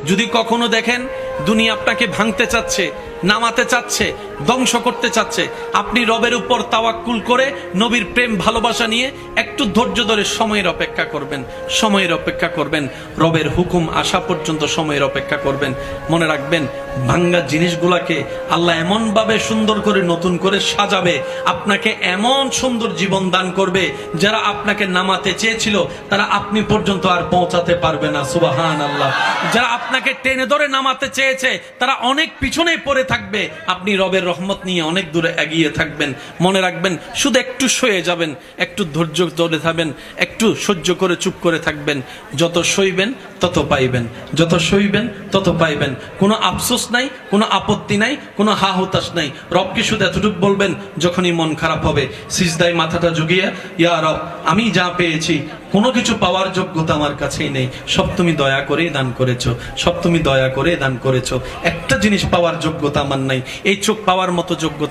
যদি কখনো দেখেন দুনিয়া আপনাকে ভাঙতে চাচ্ছে, নামাতে চাচ্ছে, ধ্বংস করতে চাচ্ছে, আপনি রবের উপর তাওয়াক্কুল করে নবীর প্রেম ভালোবাসা নিয়ে একটু ধৈর্য ধরে সময়ের অপেক্ষা করবেন, সময়ের অপেক্ষা করবেন, রবের হুকুম আসা পর্যন্ত সময়ের অপেক্ষা করবেন। মনে রাখবেন, ভাঙ্গা জিনিসগুলাকে আল্লাহ এমন ভাবে সুন্দর করে নতুন করে সাজাবে, আপনাকে এমন সুন্দর জীবন দান করবে, যারা আপনাকে নামাতে চেয়েছিল তারা আপনি পর্যন্ত আর পৌঁছাতে পারবে না। সুবহানাল্লাহ। যারা আপনাকে টেনে ধরে নামাতে চেয়েছে তারা অনেক পিছনে পড়ে থাকবে, আপনি রবের রহমত নিয়ে অনেক দূরে এগিয়ে থাকবেন। মনে রাখবেন, শুধু একটু সয়ে যাবেন, একটু ধৈর্য ধরে থাকবেন, একটু সহ্য করে চুপ করে থাকবেন। যত সইবেন তত পাইবেন, যত সইবেন তত পাইবেন। কোনো আফসোস নাই, কোনো আপত্তি নাই, কোনো হা হুতাশ নাই। রবকে শুধু এতটুকু বলবেন যখনই মন খারাপ হবে, সিজদায় মাথাটা ঝুঁকিয়ে, ইয়া রব, আমি যা পেয়েছি কোনো কিছু পাওয়ার যোগ্যতা আমার কাছেই নেই, সব তুমি দয়া করেই দান করেছো, সব তুমি দয়া করে দান করেছো। একটা জিনিস পাওয়ার যোগ্যতা আমার নাই, এই চোখ পাওয়ার মতো যোগ্যতা